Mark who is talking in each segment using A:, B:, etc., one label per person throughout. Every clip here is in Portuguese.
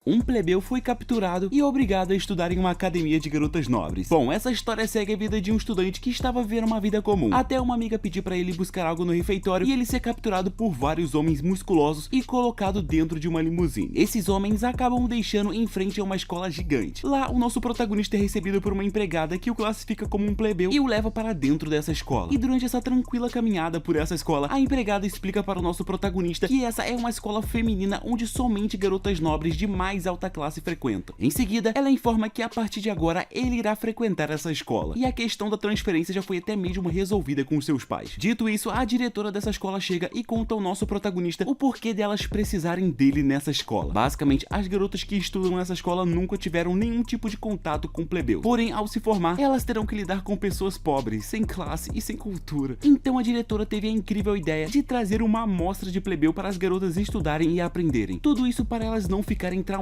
A: Um plebeu foi capturado e obrigado a estudar em uma academia de garotas nobres. Bom, essa história segue a vida de um estudante que estava vivendo uma vida comum, até uma amiga pedir para ele buscar algo no refeitório e ele ser capturado por vários homens musculosos e colocado dentro de uma limusine. Esses homens acabam o deixando em frente a uma escola gigante. Lá, o nosso protagonista é recebido por uma empregada que o classifica como um plebeu e o leva para dentro dessa escola. E durante essa tranquila caminhada por essa escola, a empregada explica para o nosso protagonista que essa é uma escola feminina onde somente garotas nobres de mais alta classe frequentam. Em seguida, ela informa que a partir de agora ele irá frequentar essa escola, e a questão da transferência já foi até mesmo resolvida com seus pais. Dito isso, a diretora dessa escola chega e conta ao nosso protagonista o porquê delas precisarem dele nessa escola. Basicamente, as garotas que estudam nessa escola nunca tiveram nenhum tipo de contato com plebeus. Porém, ao se formar, elas terão que lidar com pessoas pobres, sem classe e sem cultura. Então a diretora teve a incrível ideia de trazer uma amostra de plebeu para as garotas estudarem e aprenderem. Tudo isso para elas não ficarem traumatizadas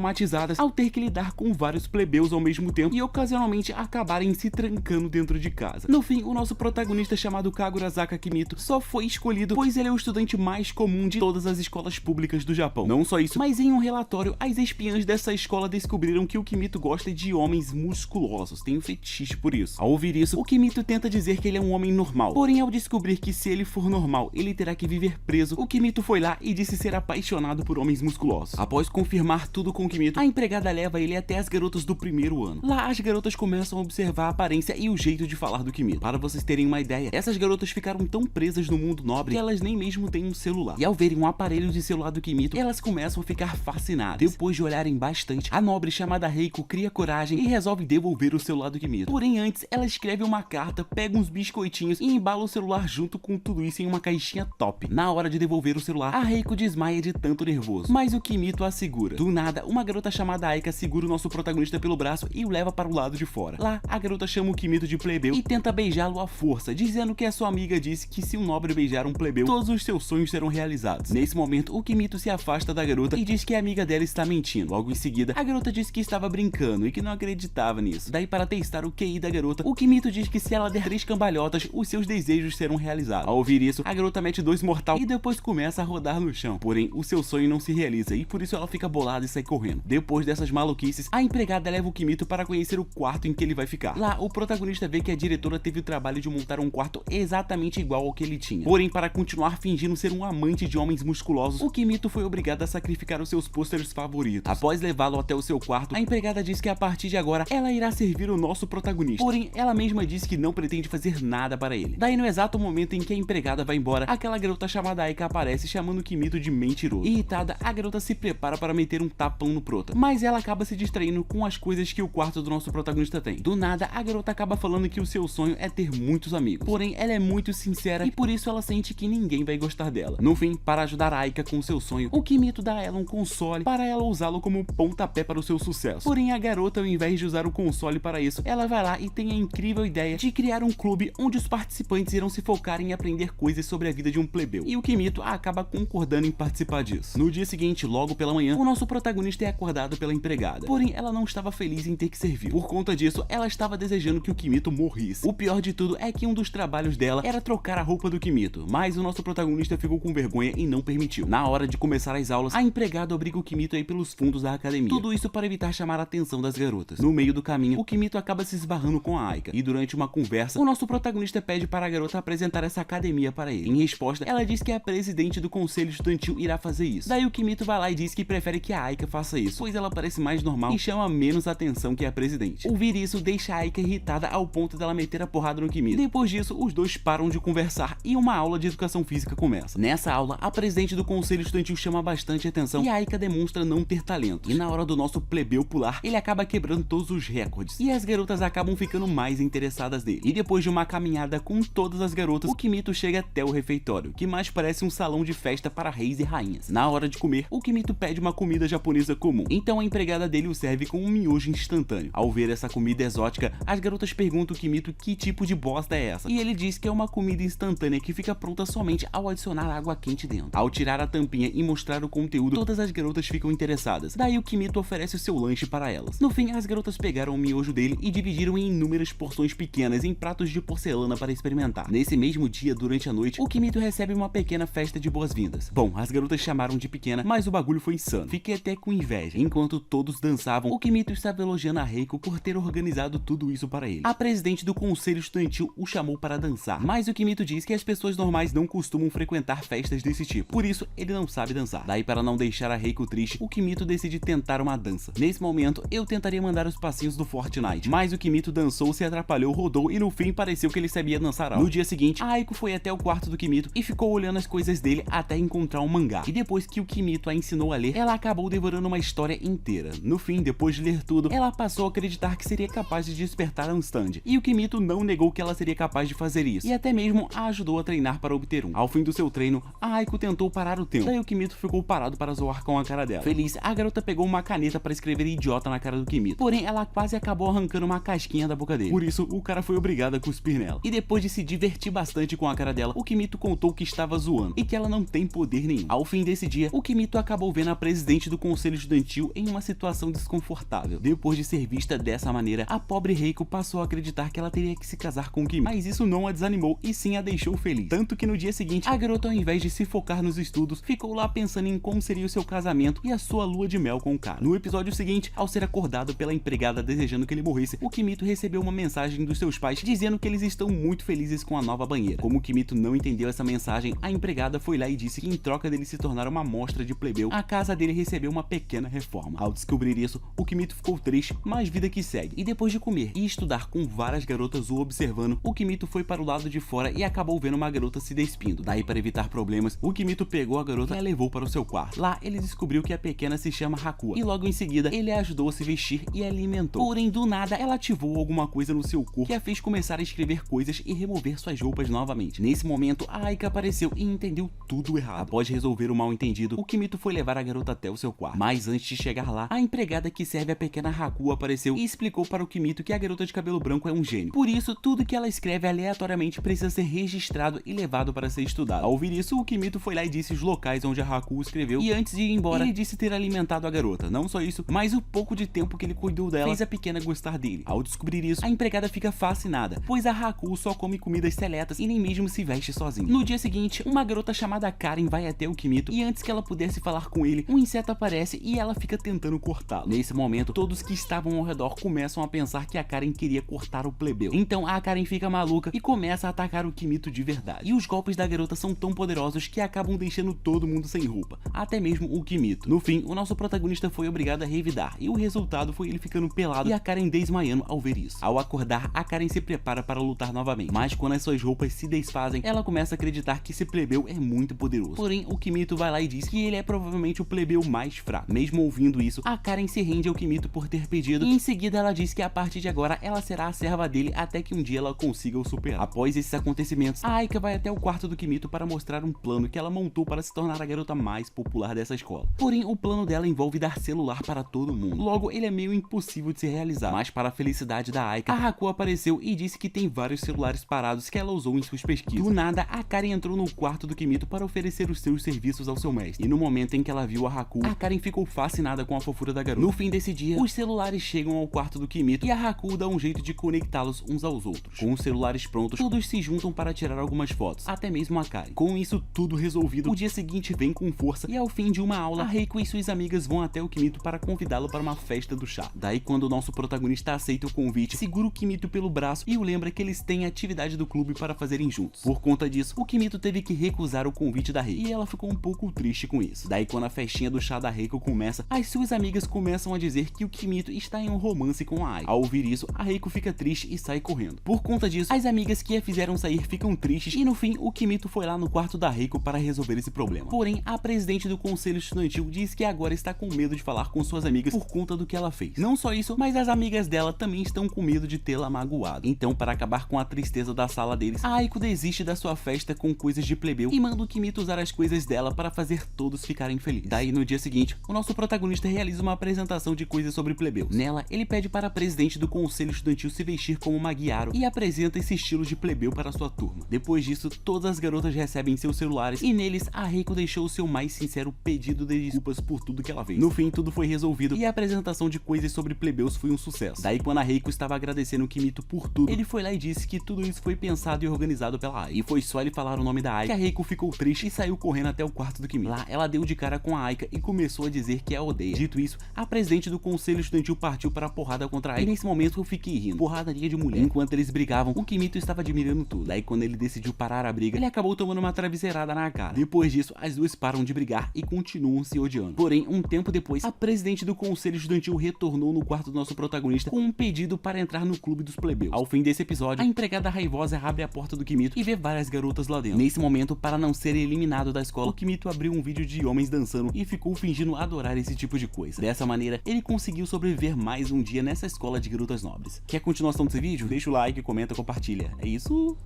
A: ao ter que lidar com vários plebeus ao mesmo tempo e ocasionalmente acabarem se trancando dentro de casa. No fim, o nosso protagonista chamado Kagurazaka Kimito só foi escolhido pois ele é o estudante mais comum de todas as escolas públicas do Japão. Não só isso, mas em um relatório, as espiãs dessa escola descobriram que o Kimito gosta de homens musculosos, tem um fetiche por isso. Ao ouvir isso, o Kimito tenta dizer que ele é um homem normal, porém ao descobrir que se ele for normal, ele terá que viver preso, o Kimito foi lá e disse ser apaixonado por homens musculosos. Após confirmar tudo com o Kimito, a empregada leva ele até as garotas do primeiro ano. Lá, as garotas começam a observar a aparência e o jeito de falar do Kimito. Para vocês terem uma ideia, essas garotas ficaram tão presas no mundo nobre que elas nem mesmo têm um celular. E ao verem um aparelho de celular do Kimito, elas começam a ficar fascinadas. Depois de olharem bastante, a nobre chamada Reiko cria coragem e resolve devolver o celular do Kimito. Porém, antes, ela escreve uma carta, pega uns biscoitinhos e embala o celular junto com tudo isso em uma caixinha top. Na hora de devolver o celular, a Reiko desmaia de tanto nervoso, mas o Kimito a segura. Do nada, uma garota chamada Aika segura o nosso protagonista pelo braço e o leva para o lado de fora. Lá, a garota chama o Kimito de plebeu e tenta beijá-lo à força, dizendo que a sua amiga disse que se um nobre beijar um plebeu, todos os seus sonhos serão realizados. Nesse momento, o Kimito se afasta da garota e diz que a amiga dela está mentindo. Logo em seguida, a garota diz que estava brincando e que não acreditava nisso. Daí, para testar o QI da garota, o Kimito diz que se ela der 3 cambalhotas, os seus desejos serão realizados. Ao ouvir isso, a garota mete 2 mortal e depois começa a rodar no chão. Porém, o seu sonho não se realiza e por isso ela fica bolada e sai correndo. Depois dessas maluquices, a empregada leva o Kimito para conhecer o quarto em que ele vai ficar. Lá, o protagonista vê que a diretora teve o trabalho de montar um quarto exatamente igual ao que ele tinha. Porém, para continuar fingindo ser um amante de homens musculosos, o Kimito foi obrigado a sacrificar os seus pôsteres favoritos. Após levá-lo até o seu quarto, a empregada diz que a partir de agora, ela irá servir o nosso protagonista. Porém, ela mesma diz que não pretende fazer nada para ele. Daí, no exato momento em que a empregada vai embora, aquela garota chamada Aika aparece chamando o Kimito de mentiroso. Irritada, a garota se prepara para meter um tapão no prota, mas ela acaba se distraindo com as coisas que o quarto do nosso protagonista tem. Do nada, a garota acaba falando que o seu sonho é ter muitos amigos. Porém, ela é muito sincera e por isso ela sente que ninguém vai gostar dela. No fim, para ajudar a Aika com seu sonho, o Kimito dá a ela um console para ela usá-lo como pontapé para o seu sucesso. Porém, a garota, ao invés de usar o console para isso, ela vai lá e tem a incrível ideia de criar um clube onde os participantes irão se focar em aprender coisas sobre a vida de um plebeu. E o Kimito acaba concordando em participar disso. No dia seguinte, logo pela manhã, o nosso protagonista é acordado pela empregada. Porém, ela não estava feliz em ter que servir. Por conta disso, ela estava desejando que o Kimito morrisse. O pior de tudo é que um dos trabalhos dela era trocar a roupa do Kimito, mas o nosso protagonista ficou com vergonha e não permitiu. Na hora de começar as aulas, a empregada obriga o Kimito a ir pelos fundos da academia. Tudo isso para evitar chamar a atenção das garotas. No meio do caminho, o Kimito acaba se esbarrando com a Aika, e durante uma conversa, o nosso protagonista pede para a garota apresentar essa academia para ele. Em resposta, ela diz que a presidente do conselho estudantil irá fazer isso. Daí o Kimito vai lá e diz que prefere que a Aika faça isso, pois ela parece mais normal e chama menos atenção que a presidente. Ouvir isso deixa a Aika irritada ao ponto dela meter a porrada no Kimito. Depois disso, os dois param de conversar e uma aula de educação física começa. Nessa aula, a presidente do conselho estudantil chama bastante atenção e a Aika demonstra não ter talento. E na hora do nosso plebeu pular, ele acaba quebrando todos os recordes. E as garotas acabam ficando mais interessadas nele. E depois de uma caminhada com todas as garotas, o Kimito chega até o refeitório, que mais parece um salão de festa para reis e rainhas. Na hora de comer, o Kimito pede uma comida japonesa comum. Então a empregada dele o serve com um miojo instantâneo. Ao ver essa comida exótica, as garotas perguntam ao Kimito que tipo de bosta é essa. E ele diz que é uma comida instantânea que fica pronta somente ao adicionar água quente dentro. Ao tirar a tampinha e mostrar o conteúdo, todas as garotas ficam interessadas. Daí o Kimito oferece o seu lanche para elas. No fim, as garotas pegaram o miojo dele e dividiram em inúmeras porções pequenas em pratos de porcelana para experimentar. Nesse mesmo dia, durante a noite, o Kimito recebe uma pequena festa de boas-vindas. Bom, as garotas chamaram de pequena, mas o bagulho foi insano. Fiquei até com inveja inveja. Enquanto todos dançavam, o Kimito estava elogiando a Reiko por ter organizado tudo isso para ele. A presidente do conselho estudantil o chamou para dançar, mas o Kimito diz que as pessoas normais não costumam frequentar festas desse tipo, por isso ele não sabe dançar. Daí, para não deixar a Reiko triste, o Kimito decide tentar uma dança. Nesse momento, eu tentaria mandar os passinhos do Fortnite, mas o Kimito dançou, se atrapalhou, rodou e no fim pareceu que ele sabia dançar algo. No dia seguinte, a Aiko foi até o quarto do Kimito e ficou olhando as coisas dele até encontrar um mangá. E depois que o Kimito a ensinou a ler, ela acabou devorando uma história inteira. No fim, depois de ler tudo, ela passou a acreditar que seria capaz de despertar um stand. E o Kimito não negou que ela seria capaz de fazer isso, e até mesmo a ajudou a treinar para obter um. Ao fim do seu treino, a Aiko tentou parar o tempo. Daí o Kimito ficou parado para zoar com a cara dela. Feliz, a garota pegou uma caneta para escrever idiota na cara do Kimito. Porém, ela quase acabou arrancando uma casquinha da boca dele. Por isso, o cara foi obrigado a cuspir nela. E depois de se divertir bastante com a cara dela, o Kimito contou que estava zoando e que ela não tem poder nenhum. Ao fim desse dia, o Kimito acabou vendo a presidente do conselho estudantil em uma situação desconfortável. Depois de ser vista dessa maneira, a pobre Reiko passou a acreditar que ela teria que se casar com o Kimito. Mas isso não a desanimou e sim a deixou feliz. Tanto que no dia seguinte, a garota, ao invés de se focar nos estudos, ficou lá pensando em como seria o seu casamento e a sua lua de mel com o cara. No episódio seguinte, ao ser acordado pela empregada desejando que ele morresse, o Kimito recebeu uma mensagem dos seus pais dizendo que eles estão muito felizes com a nova banheira. Como o Kimito não entendeu essa mensagem, a empregada foi lá e disse que em troca dele se tornar uma amostra de plebeu, a casa dele recebeu uma pequena reforma. Ao descobrir isso, o Kimito ficou triste, mas vida que segue. E depois de comer e estudar com várias garotas o observando, o Kimito foi para o lado de fora e acabou vendo uma garota se despindo. Daí, para evitar problemas, o Kimito pegou a garota e a levou para o seu quarto. Lá, ele descobriu que a pequena se chama Hakua, e logo em seguida, ele a ajudou a se vestir e a alimentou. Porém, do nada, ela ativou alguma coisa no seu corpo que a fez começar a escrever coisas e remover suas roupas novamente. Nesse momento, a Aika apareceu e entendeu tudo errado. Após resolver o mal entendido, o Kimito foi levar a garota até o seu quarto. Mas antes de chegar lá, a empregada que serve a pequena Hakua apareceu e explicou para o Kimito que a garota de cabelo branco é um gênio. Por isso, tudo que ela escreve aleatoriamente precisa ser registrado e levado para ser estudado. Ao ouvir isso, o Kimito foi lá e disse os locais onde a Hakua escreveu, e antes de ir embora, ele disse ter alimentado a garota. Não só isso, mas o pouco de tempo que ele cuidou dela fez a pequena gostar dele. Ao descobrir isso, a empregada fica fascinada, pois a Hakua só come comidas seletas e nem mesmo se veste sozinha. No dia seguinte, uma garota chamada Karen vai até o Kimito e antes que ela pudesse falar com ele, um inseto aparece e ela fica tentando cortá-lo. Nesse momento, todos que estavam ao redor começam a pensar que a Karen queria cortar o plebeu. Então a Karen fica maluca e começa a atacar o Kimito de verdade. E os golpes da garota são tão poderosos que acabam deixando todo mundo sem roupa, até mesmo o Kimito. No fim, o nosso protagonista foi obrigado a revidar e o resultado foi ele ficando pelado e a Karen desmaiando ao ver isso. Ao acordar, a Karen se prepara para lutar novamente, mas quando as suas roupas se desfazem, ela começa a acreditar que esse plebeu é muito poderoso. Porém, o Kimito vai lá e diz que ele é provavelmente o plebeu mais fraco. Mesmo ouvindo isso, a Karen se rende ao Kimito por ter pedido e em seguida ela diz que a partir de agora ela será a serva dele até que um dia ela consiga o superar. Após esses acontecimentos, a Aika vai até o quarto do Kimito para mostrar um plano que ela montou para se tornar a garota mais popular dessa escola. Porém, o plano dela envolve dar celular para todo mundo. Logo, ele é meio impossível de se realizar, mas para a felicidade da Aika, a Hakua apareceu e disse que tem vários celulares parados que ela usou em suas pesquisas. Do nada, a Karen entrou no quarto do Kimito para oferecer os seus serviços ao seu mestre. E no momento em que ela viu a Hakua, a Karen ficou fascinada com a fofura da garota. No fim desse dia, os celulares chegam ao quarto do Kimito e a Hakua dá um jeito de conectá-los uns aos outros. Com os celulares prontos, todos se juntam para tirar algumas fotos, até mesmo a Karen. Com isso tudo resolvido, o dia seguinte vem com força e ao fim de uma aula, a Reiko e suas amigas vão até o Kimito para convidá-lo para uma festa do chá. Daí, quando o nosso protagonista aceita o convite, segura o Kimito pelo braço e o lembra que eles têm atividade do clube para fazerem juntos. Por conta disso, o Kimito teve que recusar o convite da Reiko e ela ficou um pouco triste com isso. Daí, quando a festinha do chá da Reiko começa, as suas amigas começam a dizer que o Kimito está em um romance com a Aika. Ao ouvir isso, a Reiko fica triste e sai correndo. Por conta disso, as amigas que a fizeram sair ficam tristes e no fim, o Kimito foi lá no quarto da Reiko para resolver esse problema. Porém, a presidente do conselho estudantil diz que agora está com medo de falar com suas amigas por conta do que ela fez. Não só isso, mas as amigas dela também estão com medo de tê-la magoado. Então, para acabar com a tristeza da sala deles, a Aiko desiste da sua festa com coisas de plebeu e manda o Kimito usar as coisas dela para fazer todos ficarem felizes. Daí, no dia seguinte, o nosso protagonista realiza uma apresentação de coisas sobre plebeus. Nela, ele pede para a presidente do conselho estudantil se vestir como uma Gyaro e apresenta esse estilo de plebeu para sua turma. Depois disso, todas as garotas recebem seus celulares e neles, a Reiko deixou o seu mais sincero pedido de desculpas por tudo que ela fez. No fim, tudo foi resolvido e a apresentação de coisas sobre plebeus foi um sucesso. Daí, quando a Reiko estava agradecendo o Kimito por tudo, ele foi lá e disse que tudo isso foi pensado e organizado pela Aika. E foi só ele falar o nome da Aika que a Reiko ficou triste e saiu correndo até o quarto do Kimito. Lá, ela deu de cara com a Aika e começou a dizer dizer que a odeia. Dito isso, a presidente do conselho estudantil partiu para a porrada contra ela, e nesse momento eu fiquei rindo. Porradaria de mulher. Enquanto eles brigavam, o Kimito estava admirando tudo. Daí quando ele decidiu parar a briga, ele acabou tomando uma travesseirada na cara. Depois disso, as duas param de brigar e continuam se odiando. Porém, um tempo depois, a presidente do conselho estudantil retornou no quarto do nosso protagonista com um pedido para entrar no clube dos plebeus. Ao fim desse episódio, a empregada raivosa abre a porta do Kimito e vê várias garotas lá dentro. Nesse momento, para não ser eliminado da escola, o Kimito abriu um vídeo de homens dançando e ficou fingindo adorar esse tipo de coisa. Dessa maneira, ele conseguiu sobreviver mais um dia nessa escola de garotas nobres. Quer continuação desse vídeo? Deixa o like, comenta, compartilha. É isso?